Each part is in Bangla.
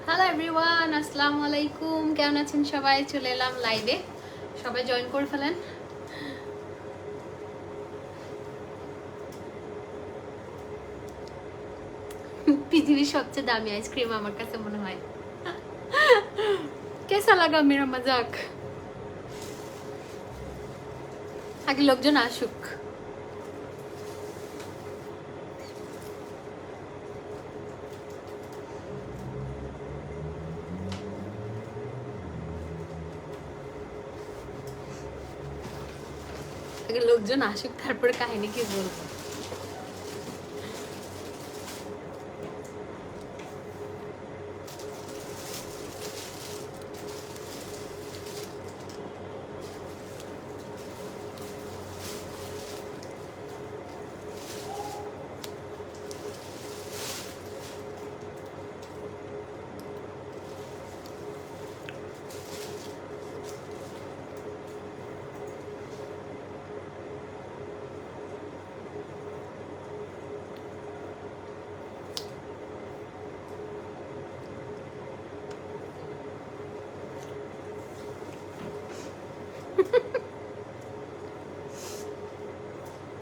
হ্যালো এভরিওয়ান, আসসালামু আলাইকুম। কেমন আছেন সবাই? চলে এলাম লাইভে, সবাই জয়েন করে ফেলেন। পৃথিবীর সবচেয়ে দামি আইসক্রিম আমার কাছে মনে হয়। কেসা লাগা মেরা মজাক? আগে লোকজন আসুক। আগে লোকজন আসুক, তারপরে কাহিনী কি বলবো।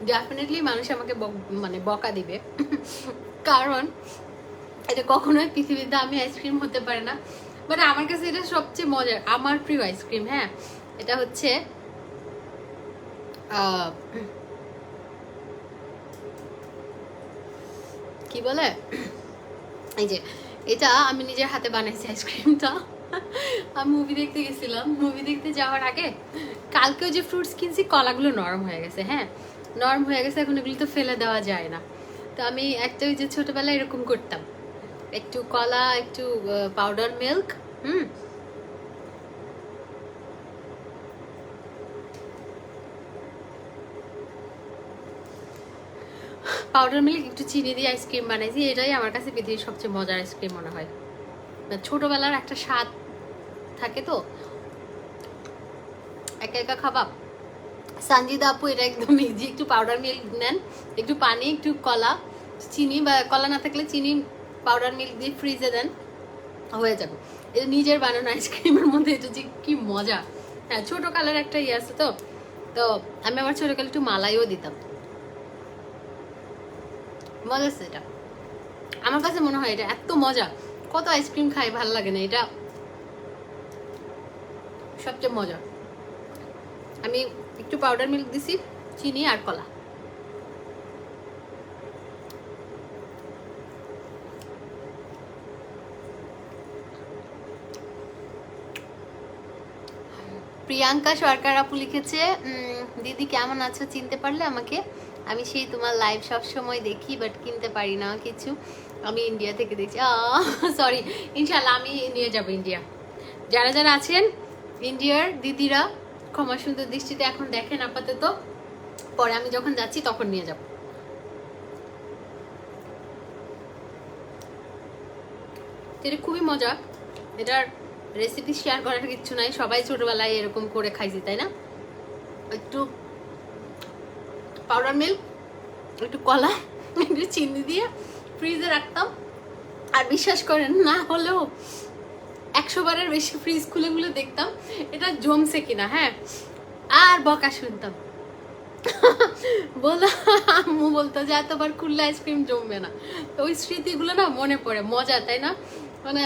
ডেফিনেটলি মানুষ আমাকে মানে বকা দিবে, কারণ এটা কখনোই পৃথিবীর দামি আইসক্রিম হতে পারে না। বাট আমার কাছে এটা সবচেয়ে মজার, আমার প্রিয় আইসক্রিম। হ্যাঁ, এটা হচ্ছে কি বলে, এই যে এটা আমি নিজের হাতে বানাইছি আইসক্রিমটা। আমি মুভি দেখতে গেছিলাম, মুভি দেখতে যাওয়ার আগে কালকেও যে ফ্রুটস কিনছি, কলাগুলো নরম হয়ে গেছে। হ্যাঁ, নরম হয়ে গেছে, এখন এগুলো তো ফেলে দেওয়া যায় না। তো আমি একটা ওই যে ছোটবেলায় এরকম করতাম, একটু কলা, একটু পাউডার মিল্ক, পাউডার মিল্ক, একটু চিনি দিয়ে আইসক্রিম বানাইছি। এটাই আমার কাছে পৃথিবীর সবচেয়ে মজার আইসক্রিম মনে হয়। ছোটবেলার একটা স্বাদ থাকে তো, একা একা খাবা। সঞ্জিদা আপু এটা একদম ইজি, একটু পাউডার মিল্ক নেন, একটু পানি, একটু কলা, চিনি, বা কলা না থাকলে চিনি, পাউডার মিল্ক দিয়ে ফ্রিজে দেন, হয়ে যাবে। এটা নিজের বানানো আইসক্রিমের মধ্যে এটা যে কি মজা। হ্যাঁ, ছোট কালের একটা ইয়ে আছে তো, তো আমি আমার ছোটকালে একটু মালাইও দিতাম। মজা আছে এটা, আমার কাছে মনে হয় এটা এত মজা। কত আইসক্রিম খাই, ভালো লাগে না, এটা সবচেয়ে মজা। আমি একটু পাউডার মিল্ক দিছি, চিনি আর কলা। প্রিয়াঙ্কা সরকার আপু লিখেছে, দিদি কেমন আছো, চিনতে পারলে আমাকে? আমি সেই তোমার লাইভ সব সময় দেখি, বাট কিনতে পারি না কিছু। আমি ইন্ডিয়া থেকে দেখছি। সরি, ইনশাল্লাহ আমি নিয়ে যাব ইন্ডিয়া। যারা যারা আছেন ইন্ডিয়ার দিদিরা, ক্ষমা সুন্দর দৃষ্টিতে এখন দেখেন আপাতত, পরে আমি যখন যাচ্ছি তখন নিয়ে যাব। এটা খুবই মজা। এটার রেসিপি শেয়ার করার কিছু নাই, সবাই ছোটবেলায় এরকম করে খাইছি, তাই না? একটু পাউডার মিল্ক, একটু কলা, একটু চিনি দিয়ে ফ্রিজে রাখতাম। আর বিশ্বাস করেন না হলেও 100 বারের বেশি ফ্রিজ খুলে খুলে দেখতাম এটা জমছে কিনা। হ্যাঁ, আর বকা শুনতাম। বলতো, আম্মু বলতো যে এতবার খুললে আইসক্রিম জমবে না। তো ওই স্মৃতিগুলো না মনে পড়ে, মজা, তাই না? মানে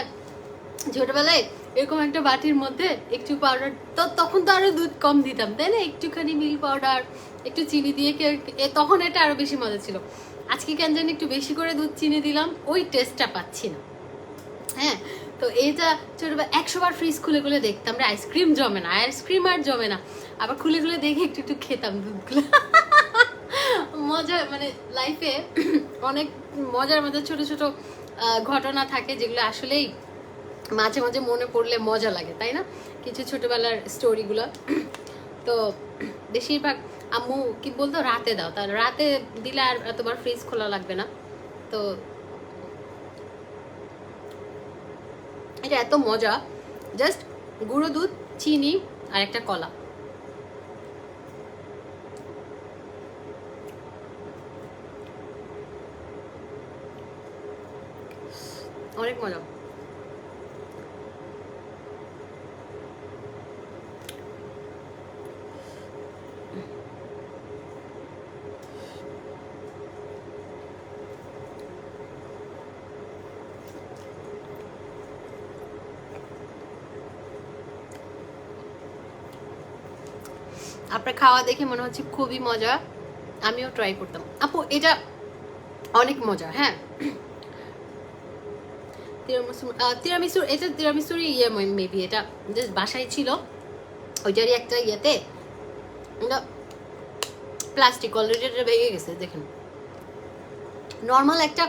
ছোটবেলায় এরকম একটা বাটির মধ্যে একটু পাউডার, তো তখন তো আরো দুধ কম দিতাম, তাই না? একটুখানি মিল্ক পাউডার, একটু চিনি দিয়ে, তখন এটা আরো বেশি মজা ছিল। আজকে কেন জানি একটু বেশি করে দুধ চিনি দিলাম, ওই টেস্টটা পাচ্ছি না। হ্যাঁ, তো এটা ছোটবেলা 100 বার ফ্রিজ খুলে খুলে দেখতাম রে, আইসক্রিম জমে না, আইসক্রিম আর জমে না। আবার খুলে খুলে দেখে একটু একটু খেতাম দুধগুলো। মজা, মানে লাইফে অনেক মজার মজার ছোট ছোট ঘটনা থাকে, যেগুলো আসলেই মাঝে মাঝে মনে পড়লে মজা লাগে, তাই না? কিছু ছোটবেলার স্টোরিগুলো। তো বেশিরভাগ আম্মু কি বলতো, রাতে দাও, তার রাতে দিলে আর এতবার ফ্রিজ খোলা লাগবে না। তো এটা এত মজা, জাস্ট গুঁড়ো দুধ, চিনি আর একটা কলা। অনেক মজা। আপনার খাওয়া দেখে মনে হচ্ছে খুবই মজা, আমিও ট্রাই করতাম। আপু এটা অনেক মজা। হ্যাঁ, তিরামিসুর এটা তিরামিসুর ইয়ে মেবি, এটা জাস্ট বাসায় ছিল ওইটারই একটা ইয়েতে, প্লাস্টিক অলরেডি এটা ভেঙে গেছে। দেখেন নর্মাল একটা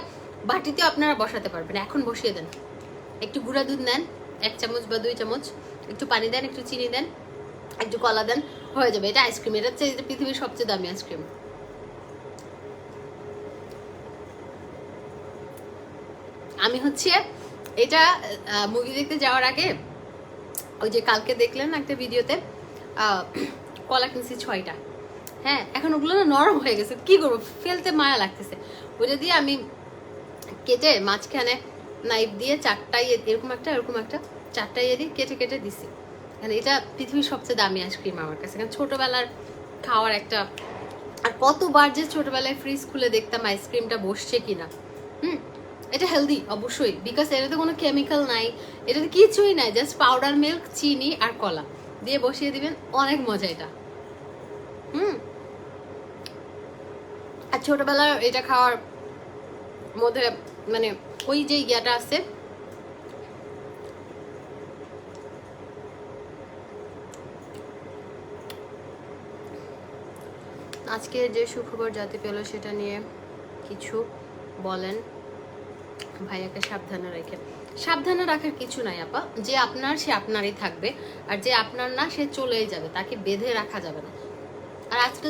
বাটিতে আপনারা বসাতে পারবেন, এখন বসিয়ে দেন, একটু গুঁড়া দুধ নেন 1 চামচ বা 2 চামচ, একটু পানি দেন, একটু চিনি দেন, একটু কলা দেন, হয়ে যাবে। এটা আইসক্রিম, এটা হচ্ছে পৃথিবীর সবচেয়ে দামি আইসক্রিম। আমি হচ্ছে এটা মুভি দেখতে যাওয়ার আগে, ওই যে কালকে দেখলেন একটা ভিডিওতে, কলা কিনছি 6টা। হ্যাঁ, এখন ওগুলো না নরম হয়ে গেছে, কি করবো, ফেলতে মায়া লাগতেছে। ওইটা দিয়ে আমি কেটে মাঝখানে নাইফ দিয়ে 4টা এরকম একটা 4টা দিয়ে কেটে কেটে দিছি। মানে এটা পৃথিবীর সবচেয়ে দামি আইসক্রিম আমার কাছে, কারণ ছোটবেলার খাওয়ার একটা, আর কতবার যে ছোটবেলায় ফ্রিজ খুলে দেখতাম আইসক্রিমটা বসছে কিনা। এটা হেলদি অবশ্যই, বিকজ এটাতে কোনো কেমিক্যাল নাই, এটাতে কিছুই নাই, জাস্ট পাউডার মিল্ক, চিনি আর কলা দিয়ে বসিয়ে দিবেন, অনেক মজা এটা। আর ছোটবেলার এটা খাওয়ার মধ্যে মানে ওই যে ইয়াটা আছে, আজকে যে সুখবর জাতি পেল সেটা নিয়ে কিছু বলেন। ভাইয়াকে সাবধানে রেখে, সাবধানে রাখার কিছু নাই আপা, যে আপনার সে আপনারই থাকবে, আর যে আপনার না সে চলেই যাবে, তাকে বেঁধে রাখা যাবে না। আর আজকে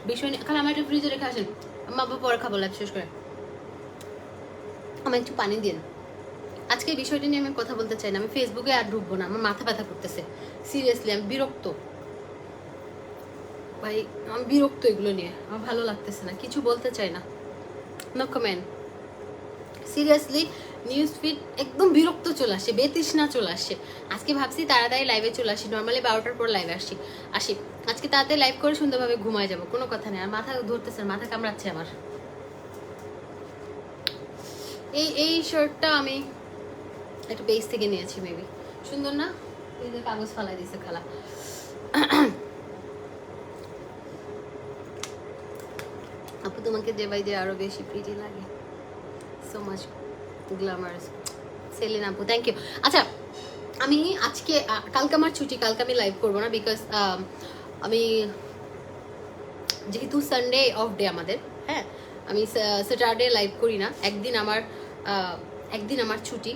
বিষয় নিয়ে খালি আমার একটু ফ্রিজে রেখে আসেন, আমার বাবা পরে খাবো লাইফ শেষ করে, আমার একটু পানি দিন। আজকে এই বিষয়টা নিয়ে আমি কথা বলতে চাই না, আমি ফেসবুকে আর ঢুকবো না, আমার মাথা ব্যথা করতেছে সিরিয়াসলি, আমি বিরক্ত ভাই, আমি বিরক্ত এগুলো নিয়ে, আমার ভালো লাগতেছে না, কিছু বলতে চাই না, no comment. Seriously news feed একদম বিরক্ত চলে আসে, বেতৃষ্ণা চলে আসে। আজকে ভাবছি তাড়াতাড়ি লাইভে চলে আসি, নর্মালি 12টার পর লাইভে আসি, আজকে তাড়াতাড়ি লাইভ করে সুন্দরভাবে ঘুমায় যাবো, কোনো কথা নেই। আর মাথা ধরতেছে, মাথা কামড়াচ্ছে আমার। এই শার্টটা আমি একটা পেজ থেকে নিয়েছি, মেবি সুন্দর না, এই যে কাগজ ফালাই দিছে খালা। আপু তোমাকে ডে বাই ডে আরো বেশি প্রিটি লাগে, সো মাচ গ্ল্যামারাস। সেলিন আপু থ্যাংক ইউ। আচ্ছা, আমি আজকে কালকে আমার ছুটি, কালকে আমি লাইভ করবো না, বিকজ আমি যেহেতু সানডে অফ ডে আমাদের, হ্যাঁ আমি স্যাটারডে লাইভ করি না, একদিন আমার ছুটি,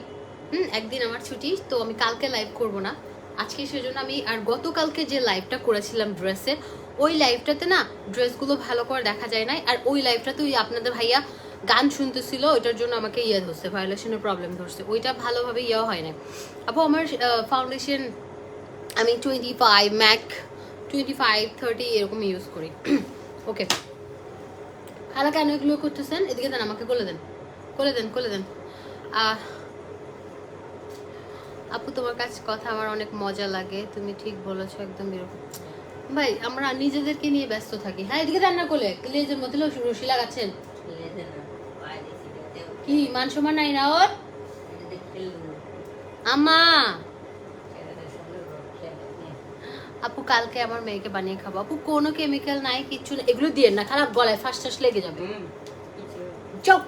একদিন আমার ছুটি, তো আমি কালকে লাইভ করব না আজকে, সেজন্য আমি, আর গতকালকে যে লাইভটা করেছিলাম ড্রেসের, ওই লাইভটাতে না ড্রেসগুলো ভালো করে দেখা যায় নাই, আর ওই লাইভটাতে ওই আপনাদের ভাইয়া গান শুনতেছিল, ওইটার জন্য আমাকে ইয়ে ধরছে, ভায়োলেশনের প্রবলেম ধরছে, ওইটা ভালোভাবে ইয়ে হয় না। আপু আমার ফাউন্ডেশন আমি 25 ম্যাক 25-30 এরকম ইউজ করি। ওকে খালা কেন এগুলো করতেছেন, এদিকে দেন, আমাকে কোলে দেন। আপু তোমার কাছে কথা আমার অনেক মজা লাগে, তুমি ঠিক বলেছো, একদম বিরক্ত। ভাই আমরা নিজেদেরকে নিয়ে ব্যস্ত থাকি। হ্যাঁ এদিকে দেন না কোলে, লেজের মধ্যে রশি লাগাচ্ছেন, কি মান সম্মান নাই না ওর? আমা আপু কালকে আমার মেয়েকে বানিয়ে খাবো। আপু কোনো কেমিক্যাল নাই, কিচ্ছু না, এগুলো দিয়ে না, খারাপ গলায় ফাঁস টাস লেগে যাবে। চপ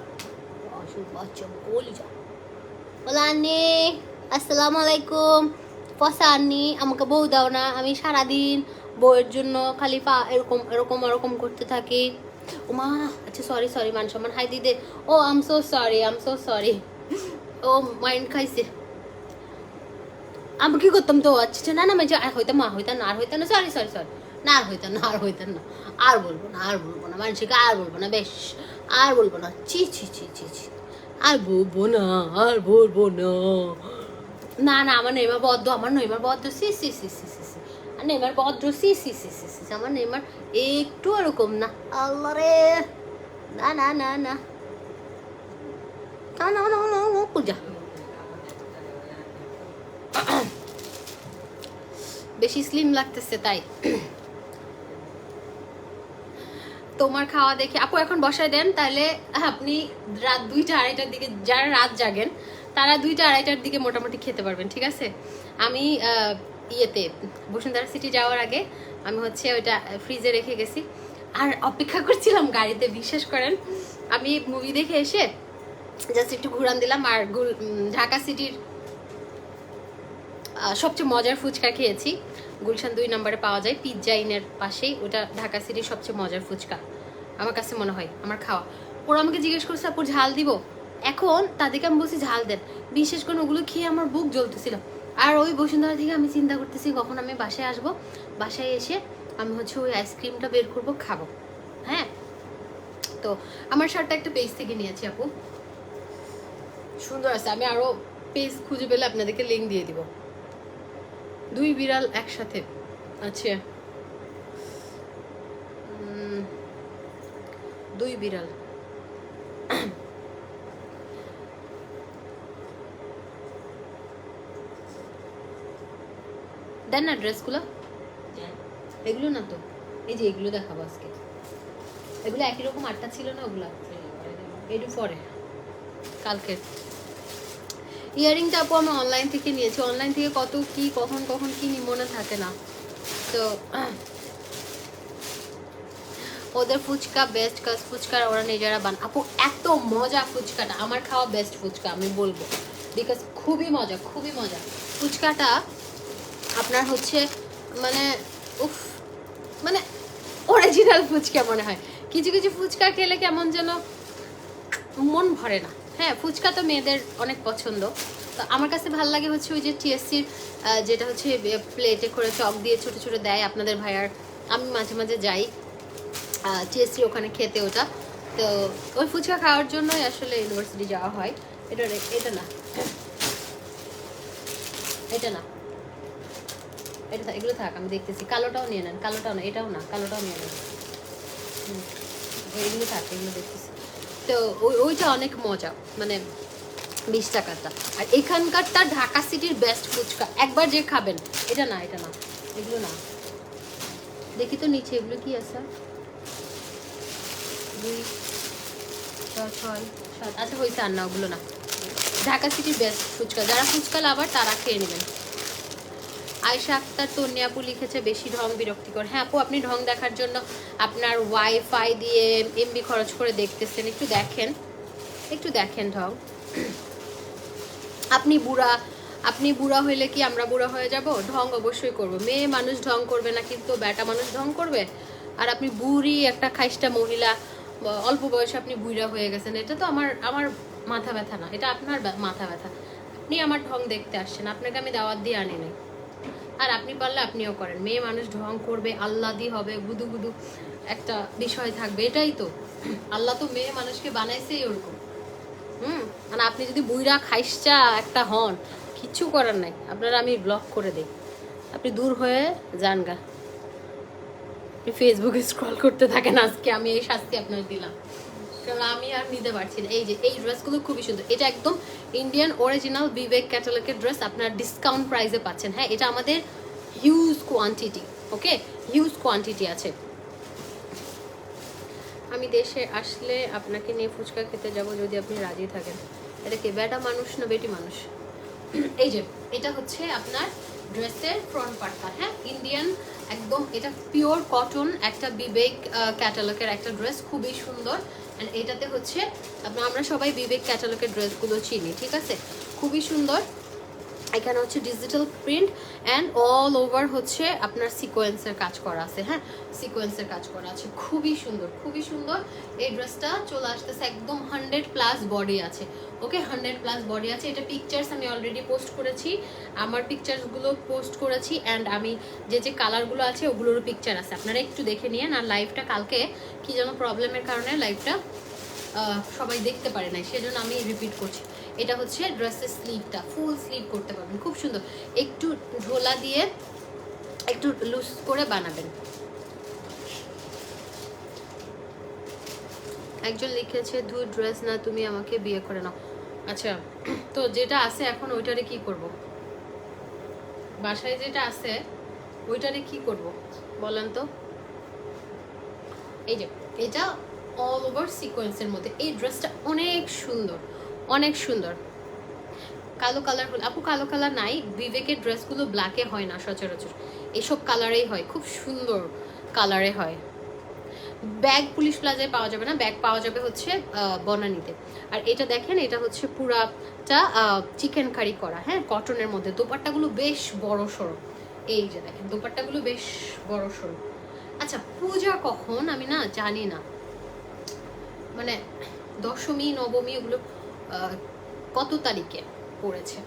বলা আন্নি আসসালামু আলাইকুম, পসা আন্নি আমাকে বউ দাও না, আমি সারাদিন বউয়ের জন্য খালি এরকম এরকম এরকম করতে থাকি। ও মা, আচ্ছা সরি মান সম্মান, হাই দিদে, ও আম সো সরি, ও মাইন্ড খাইছে, আমি কি করতাম তো, আচ্ছা না আর হইতাম না, সরি না আর হইতাম না, আর বলবো না মানুষকে, আর বলবো না, বেশ আর বলবো না, ছি আর বলবো না, না আমার নেইমার বদ্ধ, সি আর নেইমার বদ্ধ, সি আমার নেইমার একটু এরকম না, আল্লাহ রে, না পূজা বেশি স্লিম লাগতেছে তাই। তোমার খাওয়া দেখে আপু এখন বসায় দেন, তাহলে আপনি রাত 2টা-2:30টার দিকে, যারা রাত জাগেন তারা 2টা-2:30টার দিকে মোটামুটি খেতে পারবেন, ঠিক আছে? আমি ইয়েতে বসুন্ধরা সিটি যাওয়ার আগে আমি হচ্ছে ওইটা ফ্রিজে রেখে গেছি আর অপেক্ষা করছিলাম গাড়িতে। বিশ্বাস করেন আমি মুভি দেখে এসে জাস্ট একটু ঘুরান দিলাম আর ঢাকা সিটির সবচেয়ে মজার ফুচকা খেয়েছি। গুলশান 2 নম্বরে পাওয়া যায়, পিৎজা ইনের পাশেই। ওটা ঢাকা সিটির সবচেয়ে মজার ফুচকা আমার কাছে মনে হয়, আমার খাওয়া। ওরা আমাকে জিজ্ঞেস করছে আপু ঝাল দিব, এখন তাদেরকে আমি বলছি ঝাল দেন। বিশেষ করে ওগুলো খেয়ে আমার বুক জ্বলতেছিল। আর ওই বসুন্ধরা থেকে আমি চিন্তা করতেছি কখন আমি বাসায় আসব, বাসায় এসে আমি হচ্ছে ওই আইসক্রিমটা বের করবো, খাবো। হ্যাঁ, তো আমার শার্টটা একটা পেজ থেকে নিয়েছি আপু, সুন্দর আছে। আমি আরো পেজ খুঁজে পেলে আপনাদেরকে লিঙ্ক দিয়ে দিব। 2 বিড়াল একসাথে, আচ্ছা 2 বিড়াল। দেন না ড্রেসগুলো, এগুলো না তো, এই যে এগুলো দেখাবো আজকে। এগুলো একই রকম 8টা ছিল না ওগুলা, একটু পরে কালকের। ইয়ারিংটা আপু আমি অনলাইন থেকে নিয়েছি। অনলাইন থেকে কত কি কখন কখন কিনি মনে থাকে না। তো ওদের ফুচকা বেস্ট, কাজ ফুচকা ওরা নিজেরা আপু এত মজা ফুচকাটা, আমার খাওয়া বেস্ট ফুচকা আমি বলবো, বিকজ খুবই মজা, খুবই মজা ফুচকাটা। আপনার হচ্ছে মানে উফ, মানে অরিজিনাল ফুচকা মনে হয়। কিছু কিছু ফুচকা খেলে কেমন যেন মন ভরে না। হ্যাঁ, ফুচকা তো মেয়েদের অনেক পছন্দ। তো আমার কাছে ভালো লাগে হচ্ছে ওই যে টিএসসির যেটা হচ্ছে প্লেটে করে চক দিয়ে ছোট ছোট দেয় আপনাদের ভাইয়ার। আমি মাঝে মাঝে যাই টিএসসি ওখানে খেতে ওটা। তো ওই ফুচকা খাওয়ার জন্যই আসলে ইউনিভার্সিটি যাওয়া হয়। এটা এটা না, এটা না, এটা এগুলো থাক, আমি দেখতেছি। কালোটাও নিয়ে নেন, কালোটাও না, এটাও না, কালোটাও নিয়ে নেন। এগুলো থাক, এগুলো দেখতেছি। তো ওইটা অনেক মজা, মানে 20 টাকাটা। আর এখানকারটা ঢাকা সিটির বেস্ট ফুচকা, একবার যে খাবেন। এটা না, এটা না, এগুলো না। দেখি তো নিচে এগুলো কি আছে। 2 4 6 7, আচ্ছা হয়েছে, আর না ওগুলো না। ঢাকা সিটির বেস্ট ফুচকা, যারা ফুচকা লাভার তারা খেয়ে নেবেন। আয়েশা আক্তার তন্নি আপু লিখেছে বেশি ঢং বিরক্তিকর। হ্যাঁ আপু, আপনি ঢং দেখার জন্য আপনার ওয়াইফাই দিয়ে এমবি খরচ করে দেখতেছেন, একটু দেখেন, একটু দেখেন ঢং। আপনি বুড়া হইলে কি আমরা বুড়া হয়ে যাব? ঢং অবশ্যই করবো। মেয়ে মানুষ ঢং করবে না, কিন্তু বেটা মানুষ ঢং করবে। আর আপনি বুড়ি একটা খাইস্টা মহিলা, অল্প বয়সে আপনি বুড়া হয়ে গেছেন, এটা তো আমার মাথা ব্যথা না, এটা আপনার মাথা ব্যথা। আপনি আমার ঢং দেখতে আসছেন, আপনাকে আমি দাওয়াত দিয়ে আনি নাই। আর আপনি পারলে আপনিও করেন। মেয়ে মানুষ ঢং করবে, আল্লাদি হবে, গুদু গুদু একটা বিষয় থাকবে, এটাই তো। আল্লাহ তো মেয়ে মানুষকে বানাইছেই ওরকম। মানে আপনি যদি বুইরা খাইসা একটা হন, কিচ্ছু করার নাই, আপনারা আমি ব্লক করে দিই, আপনি দূর হয়ে যান গা। আপনি ফেসবুকে স্ক্রল করতে থাকেন। আজকে আমি এই শাস্তি আপনার দিলাম, কারণ আমি আর নিতে পারছি না। এই যে এই ড্রেসগুলো খুবই সুন্দর, এটা একদম ইন্ডিয়ান অরিজিনাল বিবেক ক্যাটালগের ড্রেস, আপনার ডিসকাউন্ট প্রাইসে পাচ্ছেন। হ্যাঁ, এটা আমাদের হিউজ কোয়ান্টিটি, ওকে, হিউজ কোয়ান্টিটি আছে। আমি দেশে আসলে আপনাকে নিয়ে ফুচকা খেতে যাব যদি আপনি রাজি থাকেন। এটা কি বেটা মানুষ না বেটি মানুষ? এই যে এটা হচ্ছে আপনার ড্রেসের ফ্রন্ট পার্টটা। হ্যাঁ, ইন্ডিয়ান একদম, এটা পিওর কটন, একটা বিবেক ক্যাটালগের একটা ড্রেস, খুবই সুন্দর। অ্যান্ড এটাতে হচ্ছে আমরা সবাই বিবেক ক্যাটালগের ড্রেসগুলো চিনি, ঠিক আছে, খুবই সুন্দর। এখানে হচ্ছে digital print and all over হচ্ছে আপনার সিকোয়েন্সের কাজ করা আছে। হ্যাঁ, সিকোয়েন্সের কাজ করা আছে, খুবই সুন্দর, খুবই সুন্দর। এই ড্রেসটা চলে আসতেছে একদম 100+ বডি আছে, ওকে, 100+ বডি আছে। এটা পিকচার্স আমি অলরেডি পোস্ট করেছি, আমার পিকচার্সগুলো পোস্ট করেছি। অ্যান্ড আমি যে কালারগুলো আছে ওগুলোরও পিকচার আছে, আপনারা একটু দেখে নিন। আর লাইভটা কালকে কি যেন প্রবলেমের কারণে লাইভটা সবাই দেখতে পারে নাই, সেজন্য আমি রিপিট করছি। এটা হচ্ছে ড্রেসের স্লিভটা, ফুল স্লিভ করতে পারবেন, খুব সুন্দর। একটু ঢোলা দিয়ে একটু লুজ করে বানাবেন। একজন লিখেছে ধু ড্রেস না, তুমি আমাকে বিয়ে করে নাও। আচ্ছা, তো যেটা আছে এখন ওইটারে কি করব? বাসায় যেটা আছে ওইটারে কি করব বলেন তো? এই যে এটা অল ওভার সিকোয়েন্সের মধ্যে, এই ড্রেসটা অনেক সুন্দর, অনেক সুন্দর। কালো কালার হলো আপু, কালো কালার নাই, বিবেকের ড্রেসগুলো ব্ল্যাকে হয় না সচরাচর, এসব কালারেই হয়, খুব সুন্দর কালারে হয়। ব্যাগ পুলিশ প্লাজায় পাওয়া যাবে না, ব্যাগ পাওয়া যাবে হচ্ছে বনানীতে। আর এটা দেখেন, এটা হচ্ছে পুরাটা চিকেন কারি করা, হ্যাঁ, কটনের মধ্যে। দোপাট্টাগুলো বেশ বড় সড়ো, এই যে দেখেন দোপাট্টাগুলো বেশ বড় সড়ো। আচ্ছা, পূজা কখন আমি না জানি না, মানে দশমী নবমী এগুলো কত তারিখে পড়েছে।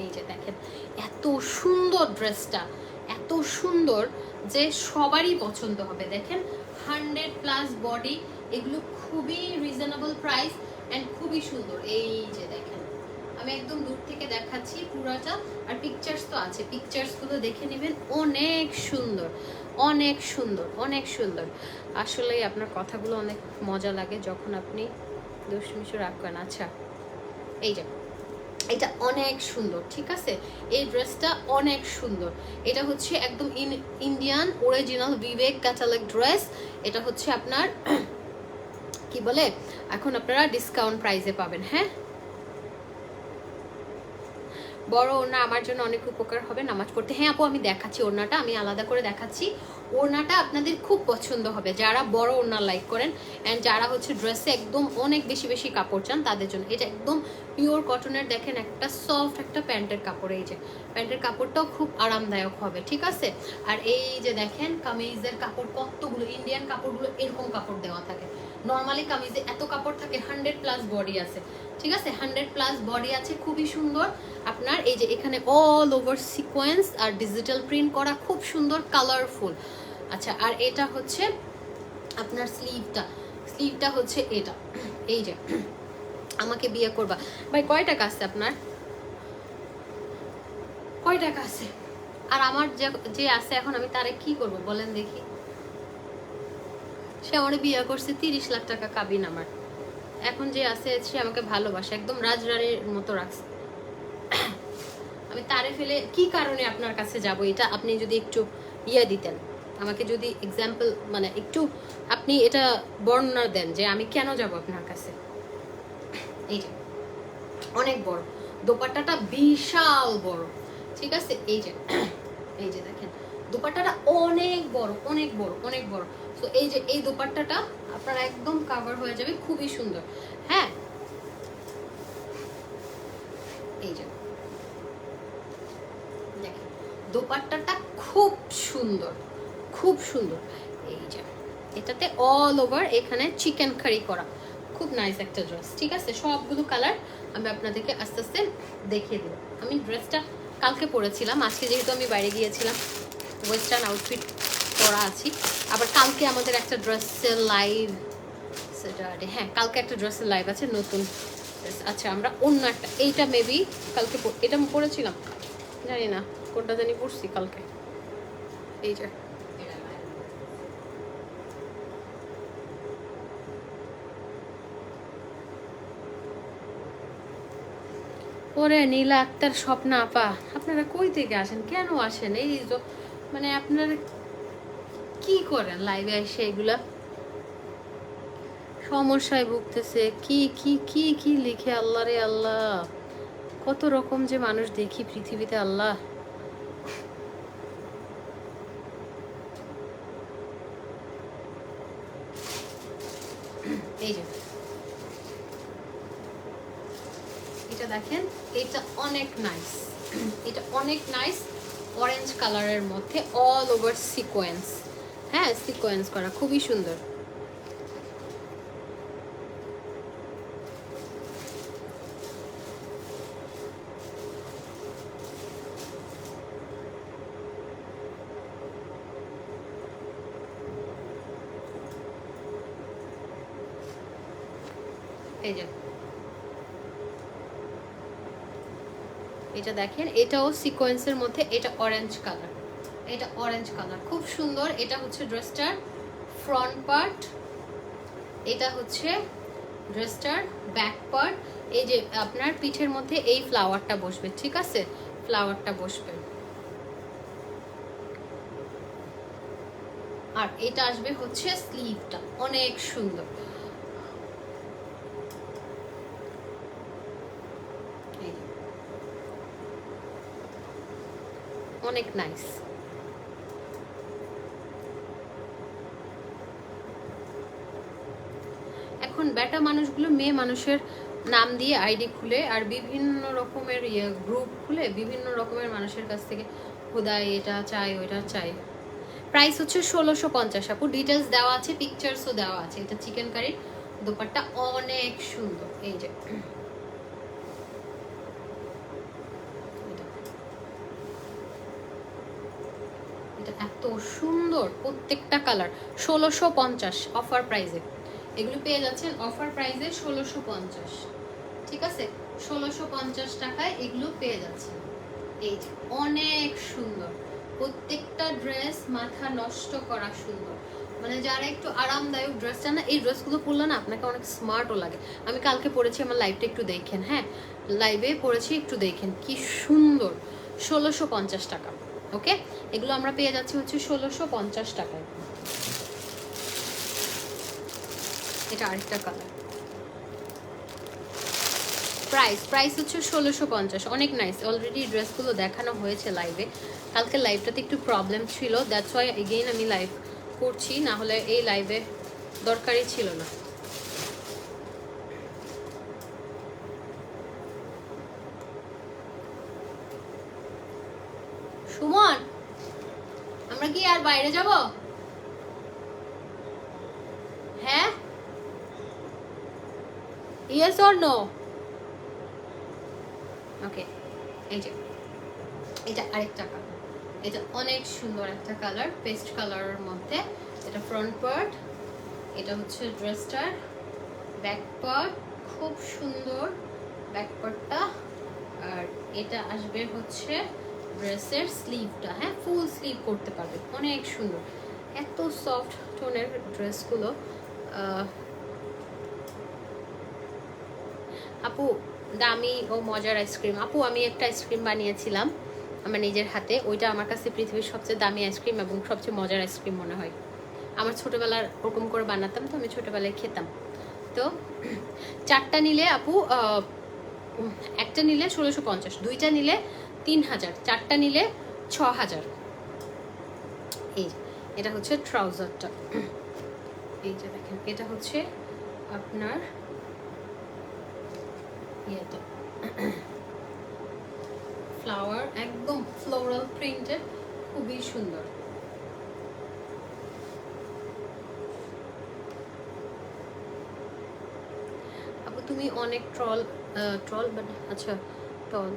এই যে দেখেন এত সুন্দর ড্রেসটা, এত সুন্দর যে সবারই পছন্দ হবে। দেখেন 100+ বডি, এগুলো খুবই রিজনেবল প্রাইস এন্ড খুবই সুন্দর। এই যে দেখেন আমি একদম দূর থেকে দেখাচ্ছি পুরাটা, আর পিকচার্স তো আছে, পিকচার্স গুলো দেখে নেবেন। অনেক সুন্দর, অনেক সুন্দর, অনেক সুন্দর। আসলে আপনার কথাগুলো অনেক মজা লাগে যখন আপনি দুষ্টমিশু রাগ করেন। আচ্ছা, এই যে এটা অনেক সুন্দর, ঠিক আছে, এই ড্রেসটা অনেক সুন্দর। এটা হচ্ছে একদম ইন্ডিয়ান অরিজিনাল বিবেক ক্যাটালগ ড্রেস। এটা হচ্ছে আপনার কি বলে, এখন আপনারা ডিসকাউন্ট প্রাইসে পাবেন। হ্যাঁ, বড় ওড়না আমার জন্য অনেক উপকার হবে নামাজ পড়তে। হ্যাঁ আপু, আমি দেখাচ্ছি ওড়নাটা, আমি আলাদা করে দেখাচ্ছি। ওড়নাটা আপনাদের খুব পছন্দ হবে যারা বড় ওড়না লাইক করেন অ্যান্ড যারা হচ্ছে ড্রেসে একদম অনেক বেশি বেশি কাপড় চান তাদের জন্য। এটা একদম পিওর কটনের, দেখেন একটা সফট একটা প্যান্টের কাপড়। এই যে প্যান্টের কাপড়টাও খুব আরামদায়ক হবে, ঠিক আছে। আর এই যে দেখেন কামিজের কাপড় কতগুলো, ইন্ডিয়ান কাপড়গুলো এরকম কাপড় দেওয়া থাকে। নর্মালি কামিজে এত কাপড় থাকে, 100+ বডি আছে, ঠিক আছে, 100+ বডি আছে, খুবই সুন্দর। আপনার এই যে এখানে অল ওভার সিকোয়েন্স আর ডিজিটাল প্রিন্ট করা, খুব সুন্দর কালারফুল। আচ্ছা, আর এটা হচ্ছে আপনার স্লিভটা, স্লিভটা হচ্ছে এটা। এই যে আমাকে বিয়ে করবা ভাই, কয় টাকা আছে আপনার, কয় টাকা আছে? আর আমার যে আছে এখন, আমি তারে কি করব বলেন দেখি? সে আমার বিয়ে করছে, 30 লাখ টাকা কাবিন আমার। এখন যে আছে সে আমাকে ভালোবাসে, একদম রাজরানীর মতো রাখছে। আমি তারে ফেলে কি কারণে আপনার কাছে যাব, এটা আপনি যদি একটু ইয়ে দিতেন আমাকে, যদি এক্সাম্পল মানে একটু আপনি এটা বর্ণনা দেন যে আমি কেন যাব আপনার কাছে। এই যে অনেক বড় দোপাট্টাটা, বিশাল বড়, ঠিক আছে। এই যে এই যে দেখেন দোপাট্টাটা অনেক বড়, অনেক বড়, অনেক বড়। তো এই যে এই দোপাট্টাটা আপনার একদম কভার হয়ে যাবে, খুবই সুন্দর। হ্যাঁ, এই যে দেখেন দোপাট্টাটা খুব সুন্দর, খুব সুন্দর। এই যে এটাতে অল ওভার এখানে চিকেন কারি করা, খুব নাইস একটা ড্রেস, ঠিক আছে। সবগুলো কালার আমি আপনাদেরকে আস্তে আস্তে দেখিয়ে দেবো। আমি ড্রেসটা কালকে পরেছিলাম, আজকে যেহেতু আমি বাইরে গিয়েছিলাম ওয়েস্টার্ন আউটফিট পরা আছি। আবার কালকে আমাদের একটা ড্রেসের লাইভ, স্যাটারডে, হ্যাঁ কালকে একটা ড্রেসের লাইভ আছে নতুন। আচ্ছা, আমরা অন্য একটা, এইটা মেবি কালকে এটা পরেছিলাম, জানি না কোনটা জানি পড়ছি কালকে। এই যে ওরে নীলা আক্তার, স্বপ্না আপা, আপনারা কই থেকে আসেন, কেন আসেন? এই মানে আপনারা কি করেন লাইভে এসে? এগুলা সমস্যায় ভুগতেছে, কি কি কি কি লিখে, আল্লাহ রে আল্লাহ, কত রকম যে মানুষ দেখি পৃথিবীতে, আল্লাহ। এই যে এটা দেখেন, এটা অনেক নাইস, এটা অনেক নাইস, অরেঞ্জ কালারের মধ্যে অল ওভার সিকোয়েন্স, হ্যাঁ সিকোয়েন্স করা, খুবই সুন্দর। এই যে এটা দেখেন, এটাও সিকোয়েন্সের মধ্যে, এটা অরেঞ্জ কালার, এটা অরেঞ্জ কালার, খুব সুন্দর। এটা হচ্ছে ড্রেসটার ফ্রন্ট পার্ট, এটা হচ্ছে ড্রেসটার ব্যাক পার্ট। এই যে আপনার পিঠের মধ্যে এই ফ্লাওয়ারটা বসবে, ঠিক আছে, ফ্লাওয়ারটা বসবে। আর এটা আসবে হচ্ছে স্লিভটা, অনেক সুন্দর। অনেক নাইস। এখন বেটা মানুষগুলো মেয়ে মানুষের নাম দিয়ে আইডি খুলে আর বিভিন্ন রকমের গ্রুপ খুলে বিভিন্ন রকমের মানুষের কাছ থেকে খোদাই এটা চাই ওইটা চাই। প্রাইস হচ্ছে 1650 আপু, ডিটেলস দেওয়া আছে, পিকচার্সও দেওয়া আছে। এটা চিকেন কারির দোপাট্টা অনেক সুন্দর। এই যে এটা এত সুন্দর, প্রত্যেকটা কালার 1650 অফার প্রাইসে। এগুলো পেয়ে যাচ্ছেন অফার প্রাইসে 1650, ঠিক আছে? 1650 টাকায় এগুলো পেয়ে যাচ্ছেন। এই যে অনেক সুন্দর, প্রত্যেকটা ড্রেস মাথা নষ্ট করা সুন্দর। মানে যারা একটু আরামদায়ক ড্রেস চান না, এই ড্রেসগুলো পরলে না আপনাকে অনেক স্মার্টও লাগে। আমি কালকে পরেছি, আমার লাইভটা একটু দেখেন, হ্যাঁ লাইভে পরেছি, একটু দেখেন কি সুন্দর। 1650 টাকা, ওকে? এগুলো আমরা পেয়ে যাচ্ছি হচ্ছে 1650 টাকায়। এটা আরেকটা কালার। প্রাইস হচ্ছে 1650, অনেক নাইস। অলরেডি ড্রেসগুলো দেখানো হয়েছে লাইভে। কালকে লাইভটাতে একটু প্রবলেম ছিল, দ্যাটস ওয়াই এগেইন আমি লাইভ করছি, না হলে এই লাইভে দরকারই ছিল না। সুমন, আমরা কি আর বাইরে যাব? হ্যাঁ, ইয়েস অর নো? ওকে, এই যে এটা আরেকটা কালার। এটা অনেক সুন্দর একটা কালার, পেস্ট কালারের মধ্যে। এটা ফ্রন্ট পার্ট, এটা হচ্ছে ড্রেসটার ব্যাক পার্ট, খুব সুন্দর ব্যাক পার্টটা। আর এটা আসবে হচ্ছে ড্রেসের স্লিভটা, হ্যাঁ ফুল স্লিভ করতে পারবে, অনেক সুন্দর। এত সফট টোনের ড্রেসগুলো। আপু দামি ও মজার আইসক্রিম। আপু আমি একটা আইসক্রিম বানিয়েছিলাম আমার নিজের হাতে, ওইটা আমার কাছে পৃথিবীর সবচেয়ে দামি আইসক্রিম এবং সবচেয়ে মজার আইসক্রিম মনে হয়। আমার ছোটোবেলার ওরকম করে বানাতাম, তো আমি ছোটোবেলায় খেতাম। তো 4টা নিলে আপু, একটা নিলে 1650, 2টা নিলে 3000, 4টা নিলে 6000। এই এটা হচ্ছে ট্রাউজারটা, এই যে দেখেন, এটা হচ্ছে আপনার ইয়েটা ফ্লাওয়ার, একদম ফ্লোরাল প্রিন্টেড, খুবই সুন্দর। আপু তুমি অনেক ট্রল বাট, আচ্ছা টল,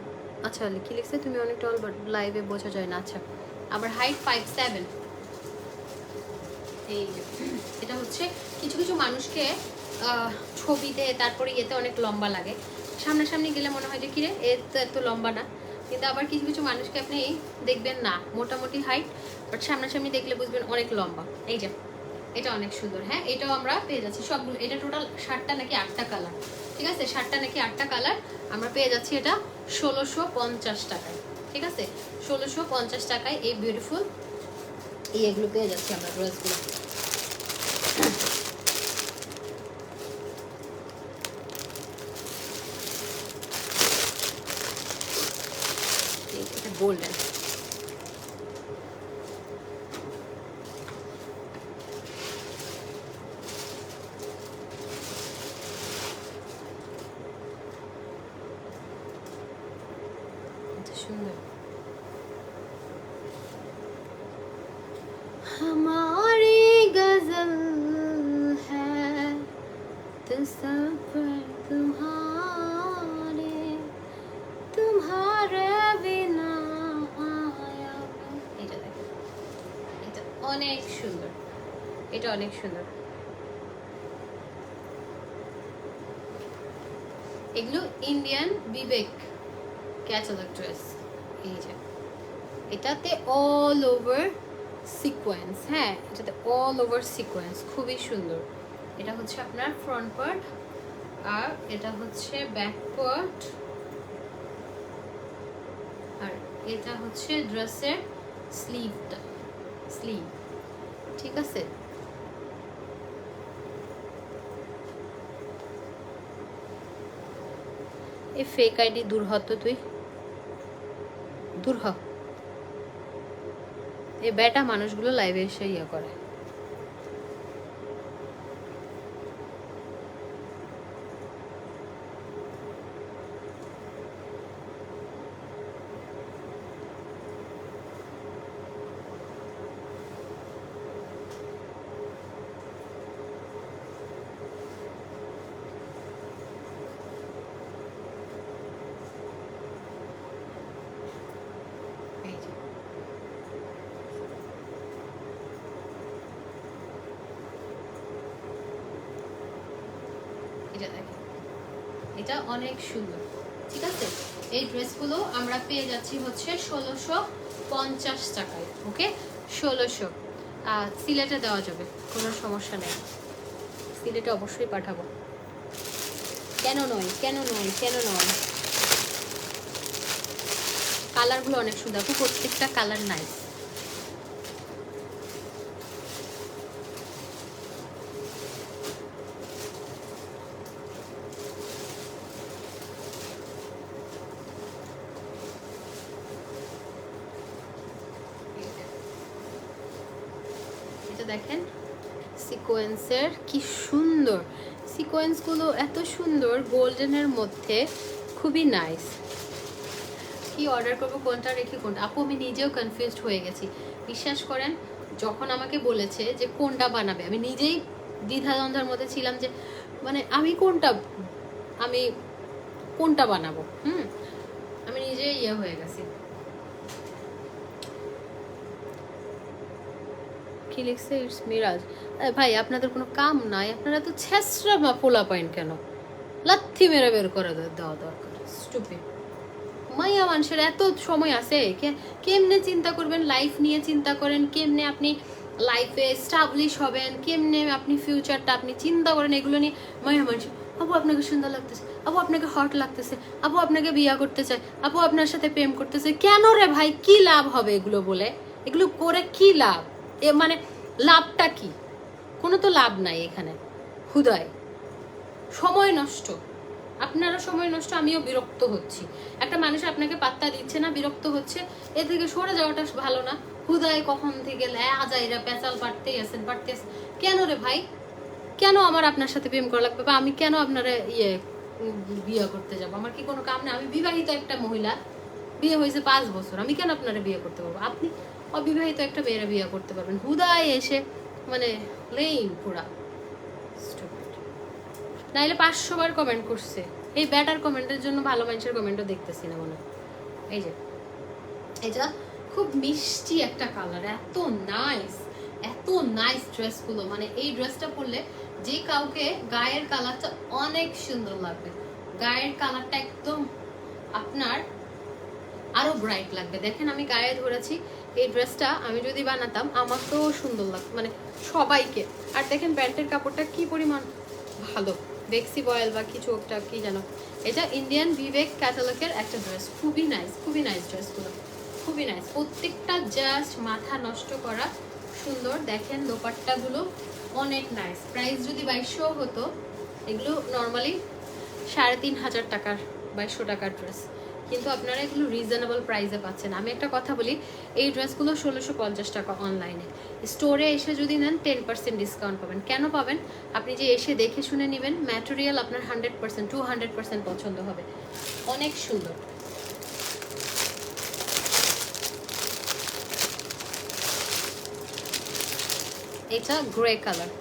আচ্ছা কি লিখছে তুমি অনেক টল বাট লাইভে বোঝা যায় না। আচ্ছা, আমার হাইট 5'7". এই এটা হচ্ছে কিছু কিছু মানুষকে ছবিতে তারপরে ইয়েতে অনেক লম্বা লাগে, সামনাসামনি গেলে মনে হয় যে কিরে এ তো এত লম্বা না। কিন্তু আবার কিছু কিছু মানুষকে আপনি দেখবেন না মোটামুটি হাইট, বাট সামনাসামনি দেখলে বুঝবেন অনেক লম্বা। এই যে এটা অনেক সুন্দর, হ্যাঁ এটাও আমরা পেয়ে যাচ্ছি সবগুলো। এটা টোটাল 7টা নাকি 8টা কালার, ঠিক আছে? 7টা নাকি 8টা কালার আমরা পেয়ে যাচ্ছি এটা 1650 টাকায়, ঠিক আছে? 1650 টাকায় এই বিউটিফুল এগুলো পেয়ে যাচ্ছি আমরা ড্রেসগুলো। এটা গোল্ডেন, সুন্দর। हमारी गजल है तो सफर तुम्हारे, तुम्हारे बिना आया। এটা দেখেন, এটা অনেক সুন্দর, এটা অনেক সুন্দর। এগুলো ইন্ডিয়ান বিবেক ক্যাটালগ ড্রেস। এই যে এটাতে অল ওভার সিকোয়েন্স, হ্যাঁ এটাতে অল ওভার সিকোয়েন্স, খুবই সুন্দর। এটা হচ্ছে আপনার ফ্রন্ট পার্ট আর এটা হচ্ছে ব্যাক পার্ট, আর এটা হচ্ছে ড্রেসের স্লিভটা, স্লিভ, ঠিক আছে? এই ফেক আইডি দূর হ তো, তুই দূর হ। এই বেটা মানুষগুলো লাইভে এসে ইয়ে করে। এটা দেখেন, এটা অনেক সুন্দর। ঠিক আছে, এই ড্রেসগুলো আমরা পেয়ে যাচ্ছি হচ্ছে 1650 টাকায়। ওকে, 1600। সিলেটে দেওয়া যাবে, কোনো সমস্যা নেই, সিলেটে অবশ্যই পাঠাবো। কেন নয়, কেন নয়, কেন নয়। কালারগুলো অনেক সুন্দর, প্রত্যেকটা কালার নাইস। দেখেন সিকোয়েন্সের কি সুন্দর, সিকোয়েন্সগুলো এত সুন্দর গোল্ডেনের মধ্যে, খুবই নাইস। কি অর্ডার করবো, কোনটা রেখে কোনটা? আপু আমি নিজেও কনফিউজড হয়ে গেছি, বিশ্বাস করেন। যখন আমাকে বলেছে যে কোনটা বানাবে, আমি নিজেই দ্বিধাদ্বন্দ্বের মধ্যে ছিলাম যে মানে আমি কোনটা বানাবো। আমি নিজেই ইয়ে হয়ে গেছি। কি লিখছে? ইটস মিরাজ। ভাই আপনাদের কোনো কাম নাই, আপনারা তো ছেঁচড়া পোলা পাইন কেন? লাথি মেরে বের করে দেওয়া দরকার। স্টুপিড মাইয়া মানুষের এত সময় আছে, কেমনে চিন্তা করবেন, লাইফ নিয়ে চিন্তা করেন, কেমনে আপনি লাইফে স্টাবলিশ হবেন, কেমনে আপনি ফিউচারটা আপনি চিন্তা করেন, এগুলো নিয়ে মাইয়া মানুষ। আপু আপনাকে সুন্দর লাগতেছে, আপু আপনাকে হট লাগতেছে, আপু আপনাকে বিয়া করতে চায়, আপু আপনার সাথে প্রেম করতেছে। কেন রে ভাই, কি লাভ হবে এগুলো বলে? এগুলো করে কি লাভ? মানে লাভটা কি? কোনো তো লাভ নাই এখানে। হুদায় সময় নষ্ট, আপনারও সময় নষ্ট, আমিও বিরক্ত হচ্ছি। একটা মানুষ আপনাকে পাত্তা দিচ্ছে না, বিরক্ত হচ্ছে, এ থেকে সরে যাওয়াটা ভালো না? হুদায় কখন থেকে আজাইরা পেঁচাল পাঠতেই আছেন। কেন রে ভাই, কেন আমার আপনার সাথে প্রেম করা লাগবে, বা আমি কেন আপনারা বিয়ে করতে যাবো? আমার কি কোনো কাম নেই? আমি বিবাহিত একটা মহিলা, বিয়ে হয়েছে 5 বছর, আমি কেন আপনারা বিয়ে করতে পারবো? আপনি অবিবাহিত একটা মেয়েরা বিয়ে করতে পারবেন। হুদায় এসে মানে লেইম পুরা স্টুপিড। নাইলে 500 বার কমেন্ট করছে, এই ব্যাটার কমেন্টের জন্য ভালো মানুষের কমেন্টও দেখতেছি না মনে। এই যে এটা খুব মিষ্টি একটা কালার, এত নাইস ড্রেসগুলো। মানে এই ড্রেসটা পরলে যে কাউকে গায়ের কালারটা অনেক সুন্দর লাগবে, গায়ের কালারটা একদম আপনার আরো ব্রাইট লাগবে। দেখেন আমি গায়ে ধরেছি, এই ড্রেসটা আমি যদি বানাতাম আমাকেও সুন্দর লাগতো, মানে সবাইকে। আর দেখেন প্যান্টের কাপড়টা কি পরিমাণ ভালো, বেক্সি বয়েল বা কিছু একটা কি জানো। এটা ইন্ডিয়ান বিবেক ক্যাটালগের একটা ড্রেস, খুবই নাইস ড্রেসগুলো, খুবই নাইস। প্রত্যেকটা জাস্ট মাথা নষ্ট করা সুন্দর। দেখেন দোপাট্টাগুলো অনেক নাইস। প্রাইস যদি 2200 হতো, এগুলো নর্মালি 3500 টাকার 2200 টাকার ড্রেস, কিন্তু আপনারা এগুলো রিজনেবল প্রাইসে পাচ্ছেন। আমি একটা কথা বলি, এই ড্রেসগুলো 1650 টাকা অনলাইনে, স্টোরে এসে যদি নেন 10% ডিসকাউন্ট পাবেন। কেন পাবেন? আপনি যে এসে দেখে শুনে নেবেন, ম্যাটেরিয়াল আপনার 100% 200% পছন্দ হবে। অনেক সুন্দর। এটা গ্রে কালার।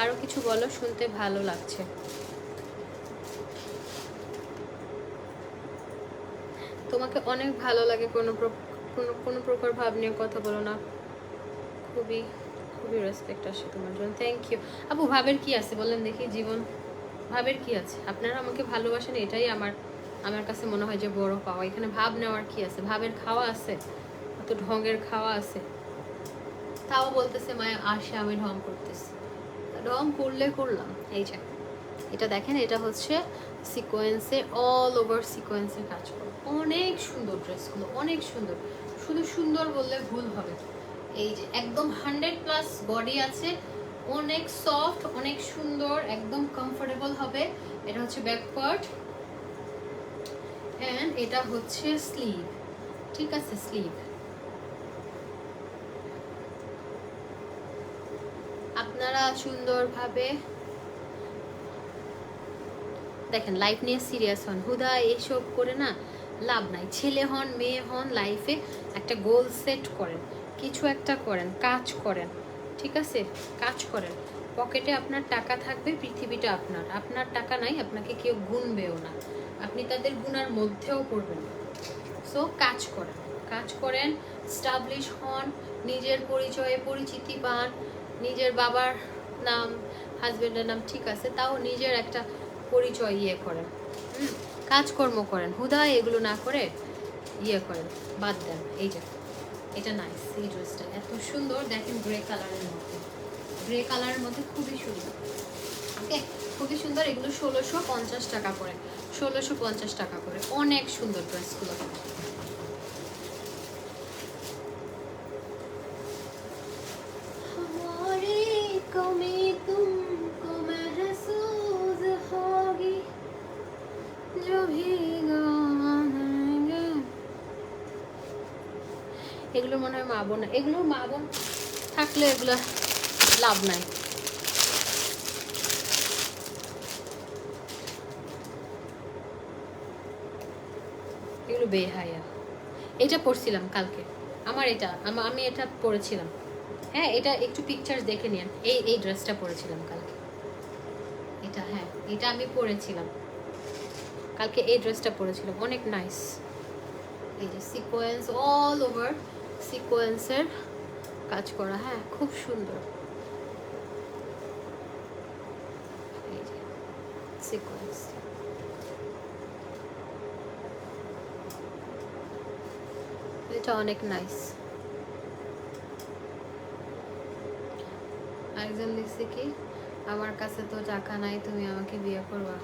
আরো কিছু বলো, শুনতে ভালো লাগছে। তোমাকে অনেক ভালো লাগে, কোনো প্রকার ভাব নিয়ে কথা বলো না, খুবই রেসপেক্ট আসে তোমার জন্য। থ্যাংক ইউ আপু। ভাবের কি আছে বলেন দেখি, জীবন ভাবের কি আছে? আপনারা আমাকে ভালোবাসেন, এটাই আমার কাছে মনে হয় যে বড় পাওয়া। এখানে ভাব নেওয়ার কি আছে? ভাবের খাওয়া আছে, অত ঢঙ্গের খাওয়া আছে, তাও বলতেছে মায়া আসে আমি ঢং করতেছি। ঢং করলাম। এই যে এটা দেখেন, এটা হচ্ছে সিকোয়েন্সে, অল ওভার সিকোয়েন্সের কাজ করো। অনেক সুন্দর ড্রেসগুলো, অনেক সুন্দর। শুধু সুন্দর বললে ভুল হবে। এই যে একদম 100+ বডি আছে, অনেক সফট, অনেক সুন্দর, একদম কমফোর্টেবল হবে। এটা হচ্ছে ব্যাক পার্ট এন্ড এটা হচ্ছে স্লিভ। ঠিক আছে, স্লিভ আপনারা সুন্দরভাবে দেখেন, লাইফ নিয়ে সিরিয়াস হন। হুদা এইসব করে না লাভ নাই। ছেলে হন মেয়ে হন, লাইফে একটা গোল সেট করেন, কিছু একটা করেন, কাজ করেন, ঠিক আছে? কাজ করেন, পকেটে আপনার টাকা থাকবে, পৃথিবীটা আপনার। আপনার টাকা নাই, আপনাকে কেউ গুনবেও না, আপনি তাদের গুনার মধ্যেও পড়বেন না। সো কাজ করেন, কাজ করেন, স্টাবলিশ হন, নিজের পরিচয়ে পরিচিতি পান, নিজের বাবার নাম হাজবেন্ডের নাম ঠিক আছে, তাও নিজের একটা পরিচয় ইয়ে করেন, কাজকর্ম করেন। হুদা এগুলো না করে ইয়ে করেন, বাদ দেন। এই যে এটা নাইস, এই ড্রেসটা এত সুন্দর, দেখেন গ্রে কালারের মধ্যে, গ্রে কালারের মধ্যে খুবই সুন্দর। ওকে, খুবই সুন্দর। এগুলো 1650 টাকা করে, 1650 টাকা করে। অনেক সুন্দর ড্রেসগুলো। এগুলো মনে হয় মা বোন, এগুলো মা বোন থাকলে এগুলো লাভ নাই। এগুলো বেহায়া। এটা পরছিলাম কালকে, আমার এটা আমি এটা পরেছিলাম। হ্যাঁ, এটা একটু পিকচার দেখে নিন। এই ড্রেসটা পরেছিলাম কালকে, এটা, হ্যাঁ এটা আমি পরেছিলাম কালকে, এই ড্রেসটা পরেছিলাম, অনেক নাইস। এই যে সিকোয়েন্স অল ওভার, সিকোয়েন্সের কাজ করা, হ্যাঁ খুব সুন্দর। এই যে সিকোয়েন্স, এটা অনেক নাইস। একজন লিখছে কি, আমার কাছে তো টাকা নাই, তুমি আমাকে বিয়ে করবা।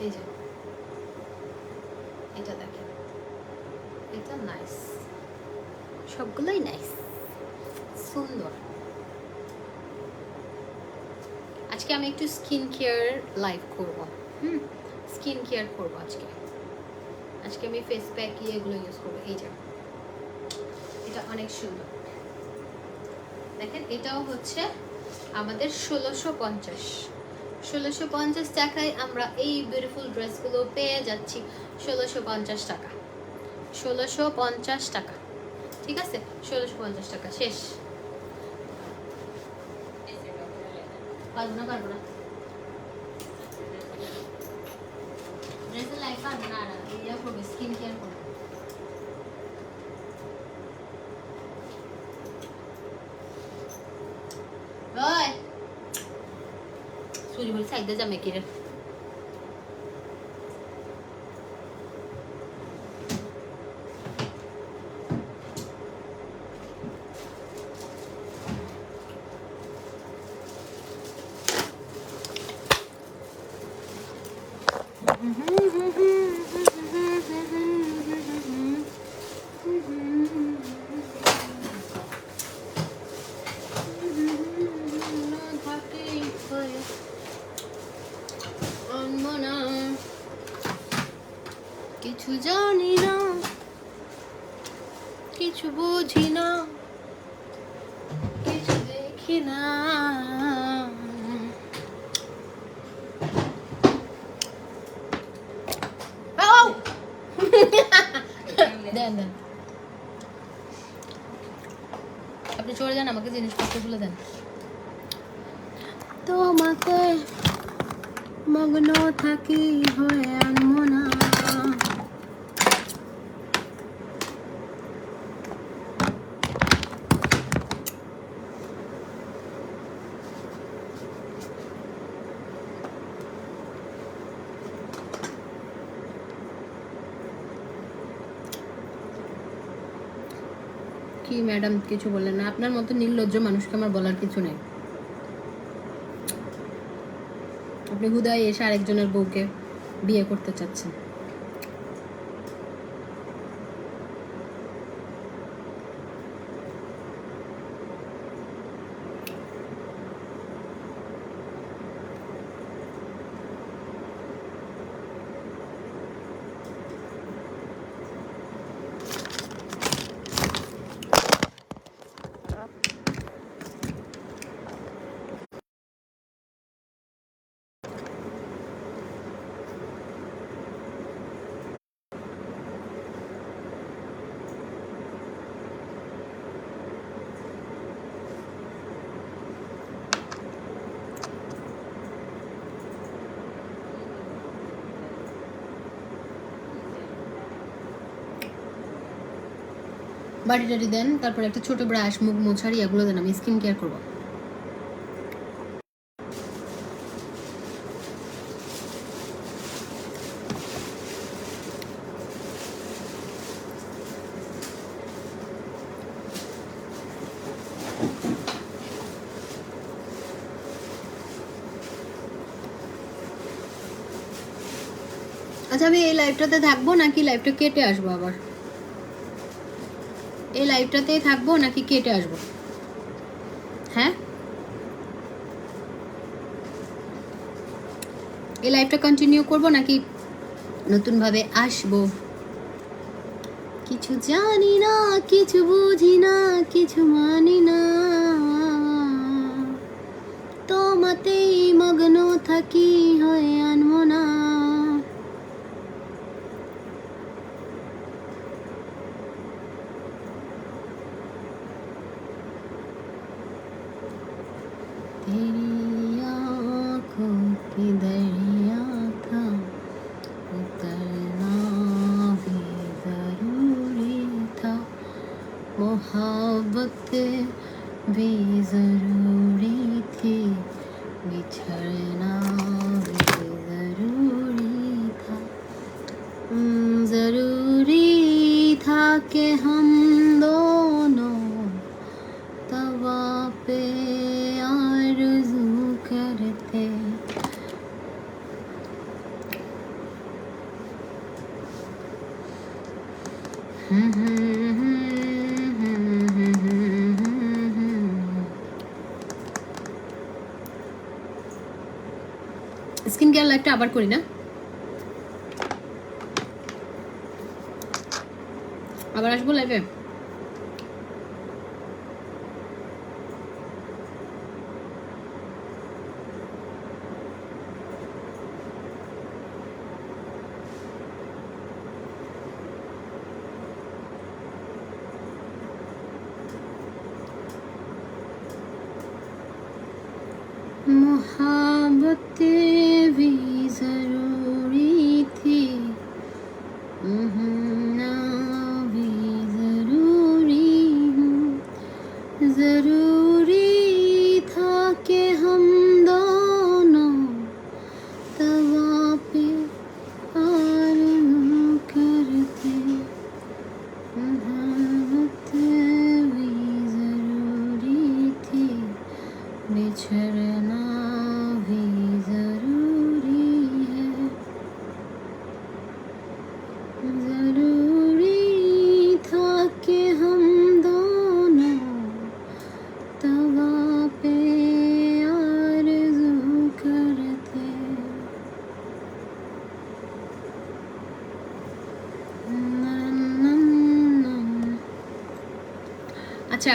এই যে এটা দেখেন, এটা নাইস, সবগুলোই নাইস, সুন্দর। আজকে আমি একটু স্কিন কেয়ার লাইভ করবো, স্কিন কেয়ার করবো আজকে। আজকে আমি ফেস প্যাক এগুলো ইউজ করবো। এই যে এটা অনেক সুন্দর, দেখেন এটাও হচ্ছে আমাদের 1650 টাকায় আমরা এই বিউটিফুল ড্রেসগুলো পেয়ে যাচ্ছি। 1650 টাকা, 1650 টাকা, ঠিক আছে? 1650 টাকা শেষ। পারবো না ড্রেসের লাইফ পারবো না, ইয়া করবো, স্কিন কেয়ার করবো। ওই সুরি বলি সাইডে যাবে কি রে? কিছু জানি না, কিছু বুঝি না, কিছু দেখি না। দেন দেন, আপনি চলে যান, আমাকে জিনিসপত্রগুলো দেন। তোমাকে মগ্ন থাকি হয়ে আনবো না। কি ম্যাডাম কিছু বললেন না? আপনার মতো নির্লজ্জ মানুষকে আমার বলার কিছু নেই। আপনি হুদায় এসে আরেকজনের বউকে বিয়ে করতে চাচ্ছেন। বাড়ি টাড়ি দেন, তারপর একটা ছোট ব্রাশ, মুখ মোছারি এগুলো দেন, আমি স্কিন কেয়ার করবো। আচ্ছা, আমি এই লাইভটাতে থাকবো নাকি লাইভটা কেটে আসবো আবার? এই লাইভটাতেই থাকবো নাকি কেটে আসবো? হ্যাঁ, এই লাইভটা কন্টিনিউ করবো নাকি নতুনভাবে আসবো? কিছু জানি না, কিছু বুঝি না, কিছু মানি না, তোমাতেই মগ্ন থাকি, হয়ে আনবো না। तेरी आँखों की दरिया था, उतरना भी जरूरी था, मोहब्बत भी जरूरी थी, बिछड़ना भी जरूरी था। जरूरी था कि हम दोनों तवा पे आरज़ू करते। স্কিন কেয়ার লাইফটা আবার করি না, আবার আসবো লাইভে। मोहब्बत भी जरूरी थी, ना भी जरूरी हूँ, जरूरी था कि हम दोनों तवा पे आरज़ू करते। मोहब्बत भी जरूरी थी, बिछड़ना भी जरूरी है, जरूरी था कि हम दोनों तवा पे आरज़ू करते। আচ্ছা,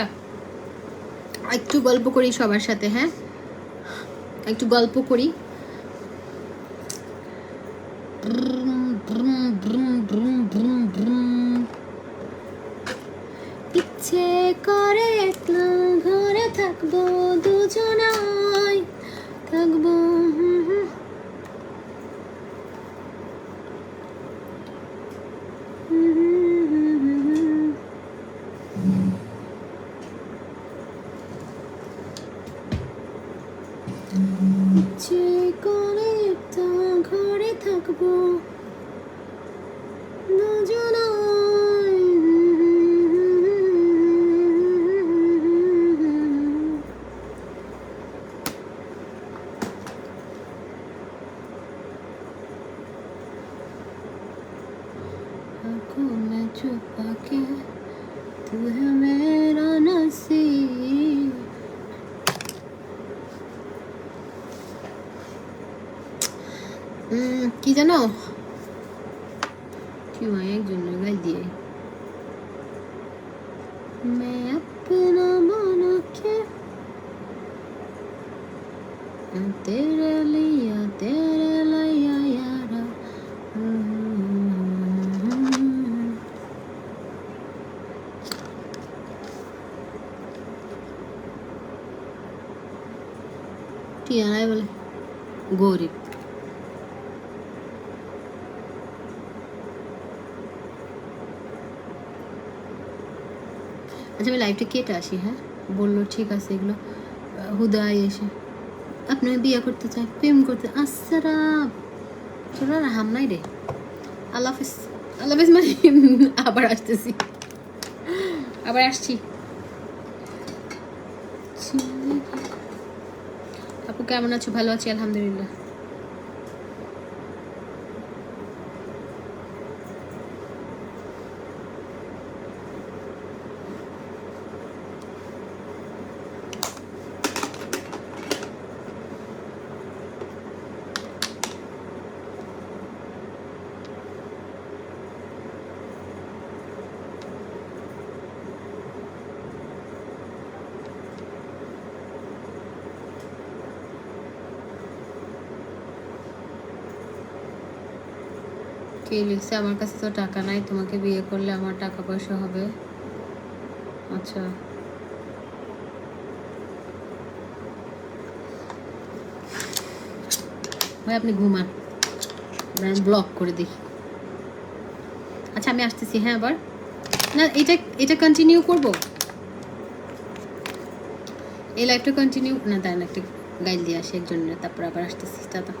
একটু গল্প করি সবার সাথে। হ্যাঁ, একটু গল্প করি। ইচ্ছে করে ঘরে থাকবো দুজনাই, থাকবো ইচ্ছে করে ঘরে থাকবো দুজনাই। आँखों में छुपा के तू है मेरा नसीब। কি জানো, কি হয় একজন গাই দিয়ে मैं अपना बना के तेरे लिया यारा। টিয়ানাই বলে গরিব। আচ্ছা আমি লাইভটা কেটে আসি, হ্যাঁ বললো ঠিক আছে এগুলো হুদায় এসে আপনি বিয়ে করতে চাই প্রেম করতে আচ্ছা চলো না হাম নাই রে। আল্লাহ হাফিজ, আল্লাহ হাফিজ মানে আবার আসতেছি, আবার আসছি। আপু কেমন আছো? ভালো আছি আলহামদুলিল্লাহ। কে লিখছে আমার কাছে তো টাকা নাই, তোমাকে বিয়ে করলে আমার টাকা পয়সা হবে? আচ্ছা ভাই আপনি ঘুমান, ব্লক করে দেখি। আচ্ছা আমি আসতেছি, হ্যাঁ আবার না এটা কন্টিনিউ করব, এই লাইফটা কন্টিনিউ না, তাই না একটা গাইল দিয়ে আসি একজনের, তারপর আবার আসতেছি। টাটা।